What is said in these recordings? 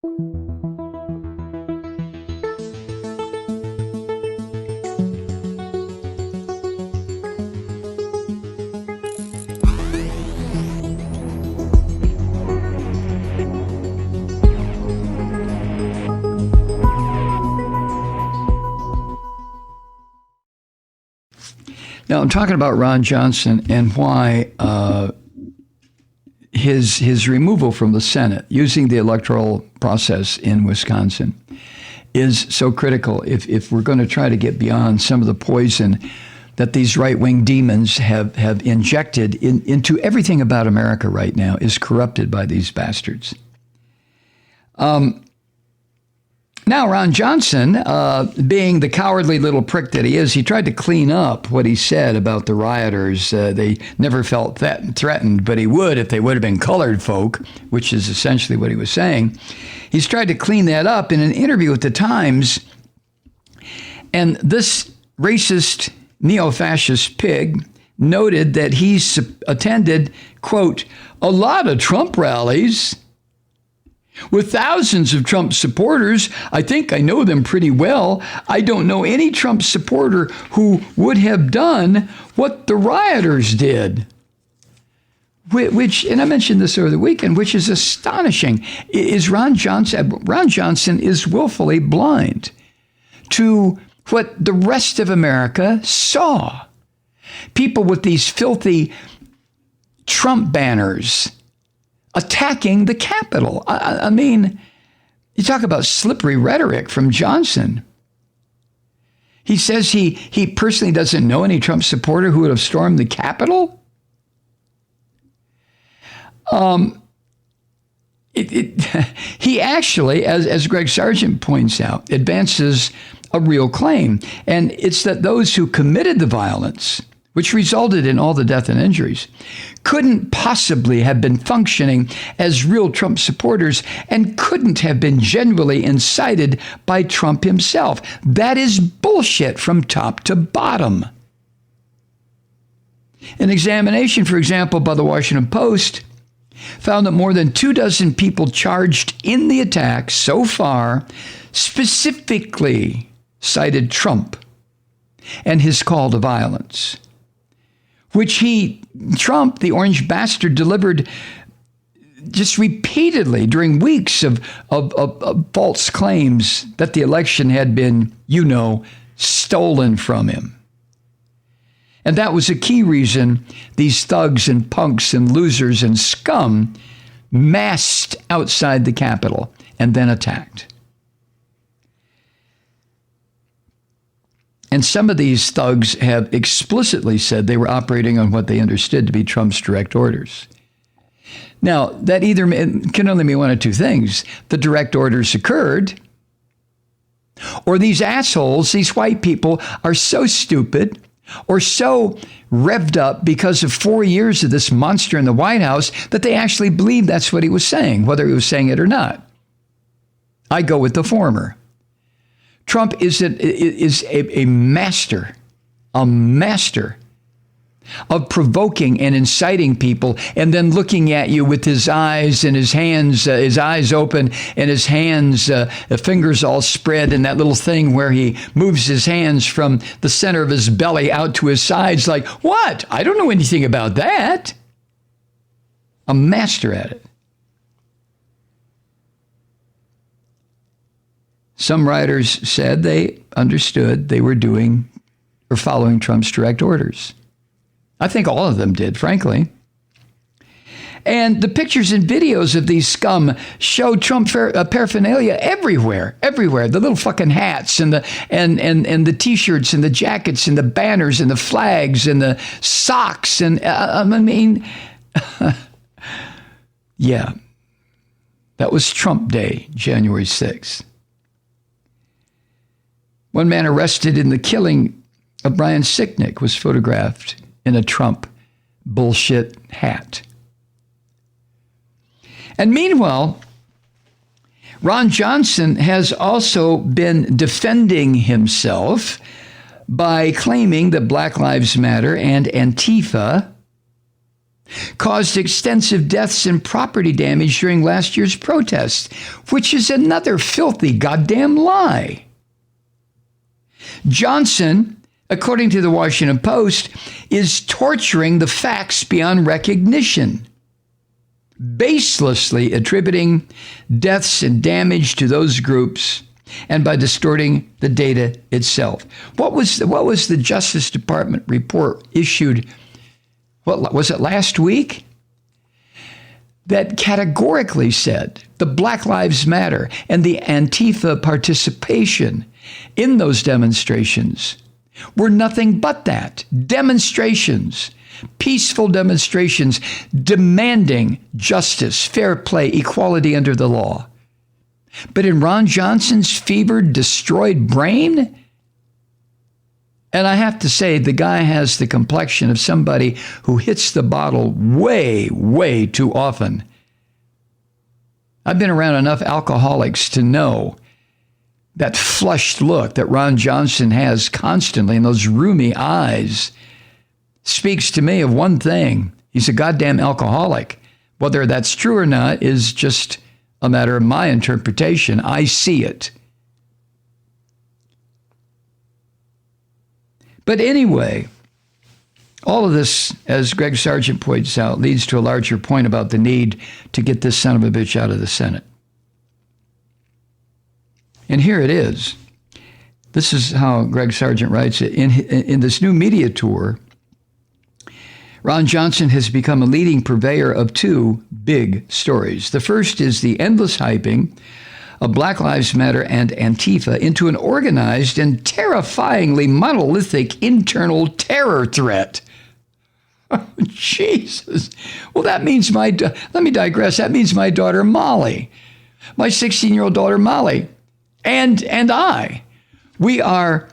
Now, I'm talking about Ron Johnson and why his removal from the Senate using the electoral process in Wisconsin is so critical if we're going to try to get beyond some of the poison that these right-wing demons have injected into everything about America right now is corrupted by these bastards. Now, Ron Johnson, being the cowardly little prick that he is, he tried to clean up what he said about the rioters. They never felt threatened, but he would if they would have been colored folk, which is essentially what he was saying. He's tried to clean that up in an interview with the Times. And this racist, neo-fascist pig noted that he's attended, quote, a lot of Trump rallies with thousands of Trump supporters. I think I know them pretty well. I don't know any Trump supporter who would have done what the rioters did. Which, and I mentioned this over the weekend, which is astonishing, is Ron Johnson is willfully blind to what the rest of America saw. People with these filthy Trump banners attacking the Capitol. I mean, you talk about slippery rhetoric from Johnson. He says he personally doesn't know any Trump supporter who would have stormed the Capitol. He actually, as Greg Sargent points out, advances a real claim, and it's that those who committed the violence, which resulted in all the death and injuries, couldn't possibly have been functioning as real Trump supporters and couldn't have been genuinely incited by Trump himself. That is bullshit from top to bottom. An examination, for example, by the Washington Post found that more than 24 people charged in the attack so far specifically cited Trump and his call to violence, which Trump, the orange bastard, delivered just repeatedly during weeks of false claims that the election had been, stolen from him. And that was a key reason these thugs and punks and losers and scum massed outside the Capitol and then attacked. And some of these thugs have explicitly said they were operating on what they understood to be Trump's direct orders. Now, that either can only mean one of two things. The direct orders occurred, or these assholes, these white people, are so stupid or so revved up because of 4 years of this monster in the White House that they actually believe that's what he was saying, whether he was saying it or not. I go with the former. Trump is a master of provoking and inciting people, and then looking at you with his eyes and his hands, his eyes open and his hands, fingers all spread, and that little thing where he moves his hands from the center of his belly out to his sides like, what? I don't know anything about that. A master at it. Some writers said they understood they were doing or following Trump's direct orders. I think all of them did, frankly. And the pictures and videos of these scum show Trump paraphernalia everywhere. The little fucking hats and the T-shirts and the jackets and the banners and the flags and the socks. And yeah, that was Trump Day, January 6th. One man arrested in the killing of Brian Sicknick was photographed in a Trump bullshit hat. And meanwhile, Ron Johnson has also been defending himself by claiming that Black Lives Matter and Antifa caused extensive deaths and property damage during last year's protests, which is another filthy goddamn lie. Johnson, according to the Washington Post, is torturing the facts beyond recognition, baselessly attributing deaths and damage to those groups and by distorting the data itself. What was the Justice Department report issued, what was it, last week? That categorically said the Black Lives Matter and the Antifa participation in those demonstrations were nothing but that. Demonstrations, peaceful demonstrations demanding justice, fair play, equality under the law. But in Ron Johnson's fevered, destroyed brain, and I have to say, the guy has the complexion of somebody who hits the bottle way, way too often. I've been around enough alcoholics to know that flushed look that Ron Johnson has constantly and those rheumy eyes speaks to me of one thing. He's a goddamn alcoholic. Whether that's true or not is just a matter of my interpretation. I see it. But anyway, all of this, as Greg Sargent points out, leads to a larger point about the need to get this son of a bitch out of the Senate. And here it is. This is how Greg Sargent writes it. In this new media tour, Ron Johnson has become a leading purveyor of two big stories. The first is the endless hyping of Black Lives Matter and Antifa into an organized and terrifyingly monolithic internal terror threat. Oh, Jesus. Well, that means let me digress. That means my daughter, Molly, my 16-year-old daughter, Molly, and I, we are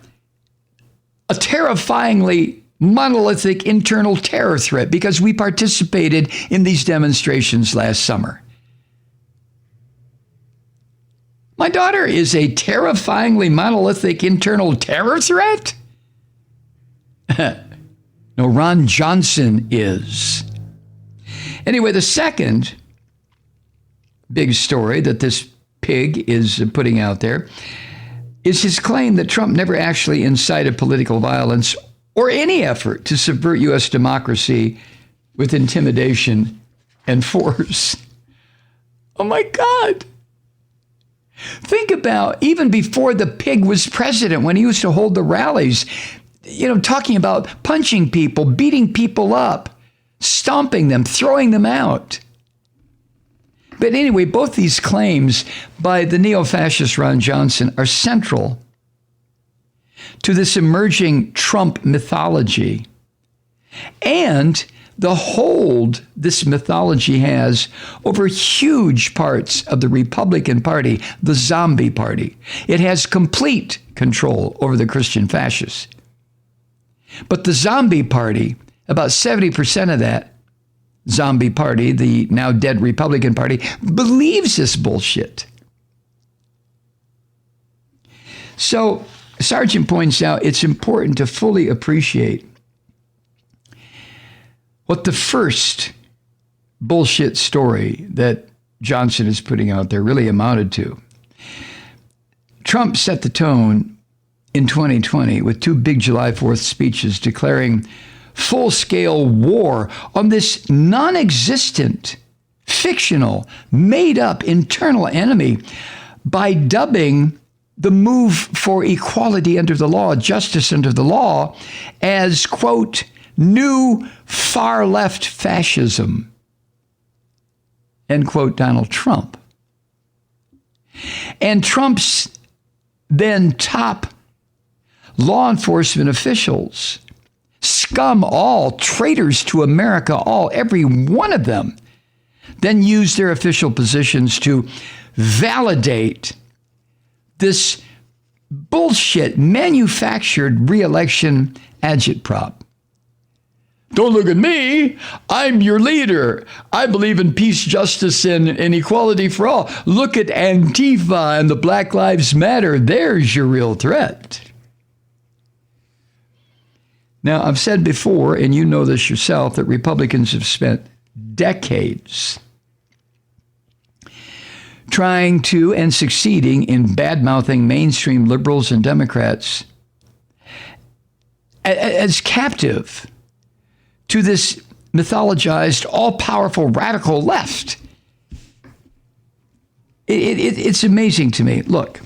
a terrifyingly monolithic internal terror threat because we participated in these demonstrations last summer. My daughter is a terrifyingly monolithic internal terror threat? No, Ron Johnson is. Anyway, the second big story that this pig is putting out there is his claim that Trump never actually incited political violence or any effort to subvert U.S. democracy with intimidation and force. Oh my God. Think about even before the pig was president, when he used to hold the rallies, talking about punching people, beating people up, stomping them, throwing them out. But anyway, both these claims by the neo-fascist Ron Johnson are central to this emerging Trump mythology and the hold this mythology has over huge parts of the Republican Party, the zombie party. It has complete control over the Christian fascists. But the zombie party, about 70% of that zombie party, the now dead Republican Party, believes this bullshit. So Sargent points out it's important to fully appreciate what the first bullshit story that Johnson is putting out there really amounted to. Trump set the tone in 2020 with two big July 4th speeches declaring full-scale war on this non-existent, fictional, made-up internal enemy by dubbing the move for equality under the law, justice under the law, as, quote, new far-left fascism, end quote, Donald Trump. And Trump's then top law enforcement officials, scum all, traitors to America all, every one of them, then use their official positions to validate this bullshit manufactured re-election agitprop. Don't look at me. I'm your leader. I believe in peace, justice, and equality for all. Look at Antifa and the Black Lives Matter. There's your real threat. Now, I've said before, and you know this yourself, that Republicans have spent decades trying to and succeeding in bad-mouthing mainstream liberals and Democrats as captive to this mythologized, all-powerful radical left. It's amazing to me. Look,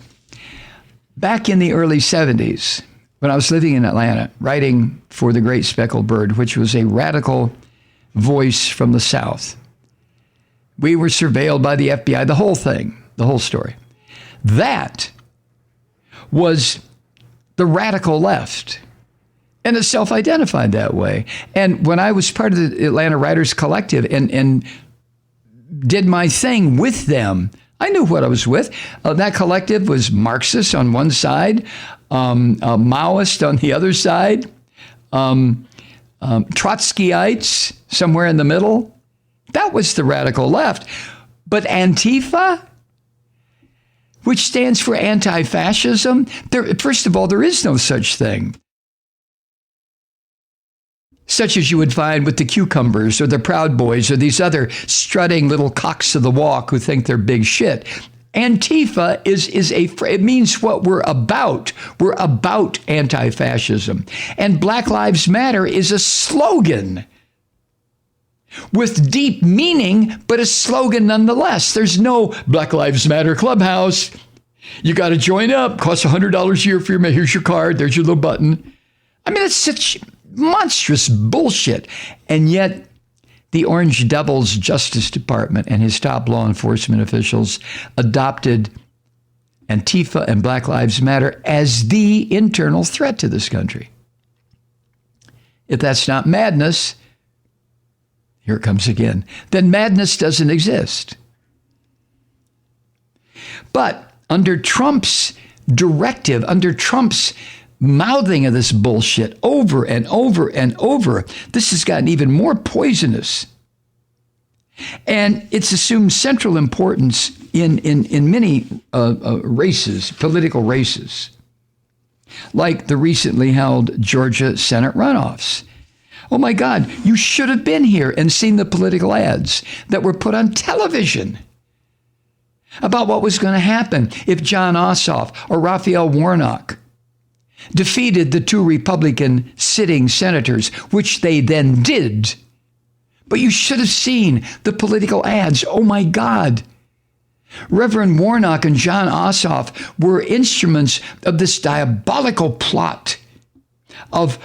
back in the early 70s, when I was living in Atlanta, writing for The Great Speckled Bird, which was a radical voice from the South, we were surveilled by the FBI, the whole thing, the whole story. That was the radical left. And it self-identified that way. And when I was part of the Atlanta Writers Collective and did my thing with them, I knew what I was with. That collective was Marxist on one side, Maoist on the other side, Trotskyites somewhere in the middle. That was the radical left. But Antifa, which stands for anti-fascism, first of all, there is no such thing. Such as you would find with the Cucumbers or the Proud Boys or these other strutting little cocks of the walk who think they're big shit. Antifa it means what we're about. We're about anti-fascism. And Black Lives Matter is a slogan with deep meaning, but a slogan nonetheless. There's no Black Lives Matter clubhouse. You got to join up. Costs $100 a year for your, here's your card. There's your little button. I mean, it's such monstrous bullshit. And yet the Orange Devil's Justice Department and his top law enforcement officials adopted Antifa and Black Lives Matter as the internal threat to this country. If that's not madness, here it comes again, then madness doesn't exist. But under Trump's directive, under Trump's mouthing of this bullshit over and over and over, this has gotten even more poisonous. And it's assumed central importance in many races, political races, like the recently held Georgia Senate runoffs. Oh my God, you should have been here and seen the political ads that were put on television about what was going to happen if John Ossoff or Raphael Warnock defeated the two Republican sitting senators, which they then did. But you should have seen the political ads. Oh my God. Reverend Warnock and John Ossoff were instruments of this diabolical plot of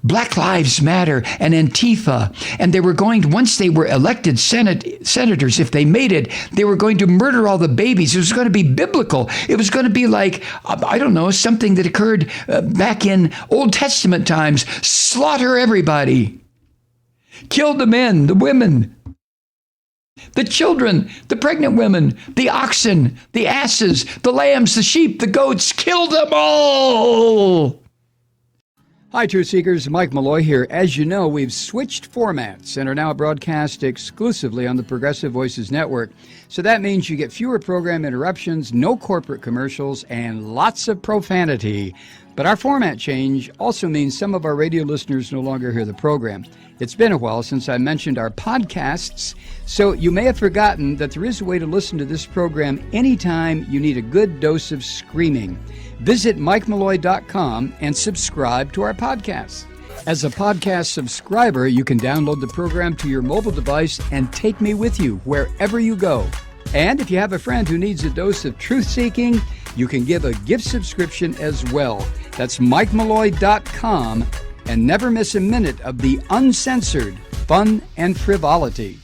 Black Lives Matter and Antifa. And they were going to, once they were elected senators, if they made it, they were going to murder all the babies. It was going to be biblical. It was going to be like, I don't know, something that occurred back in Old Testament times. Slaughter everybody. Kill the men, the women, the children, the pregnant women, the oxen, the asses, the lambs, the sheep, the goats. Kill them all. Hi, Truth Seekers. Mike Malloy here. As you know, we've switched formats and are now broadcast exclusively on the Progressive Voices Network. So that means you get fewer program interruptions, no corporate commercials, and lots of profanity. But our format change also means some of our radio listeners no longer hear the program. It's been a while since I mentioned our podcasts, so you may have forgotten that there is a way to listen to this program anytime you need a good dose of screaming. Visit MikeMalloy.com and subscribe to our podcast. As a podcast subscriber, you can download the program to your mobile device and take me with you wherever you go. And if you have a friend who needs a dose of truth-seeking, you can give a gift subscription as well. That's MikeMalloy.com, and never miss a minute of the uncensored fun and frivolity.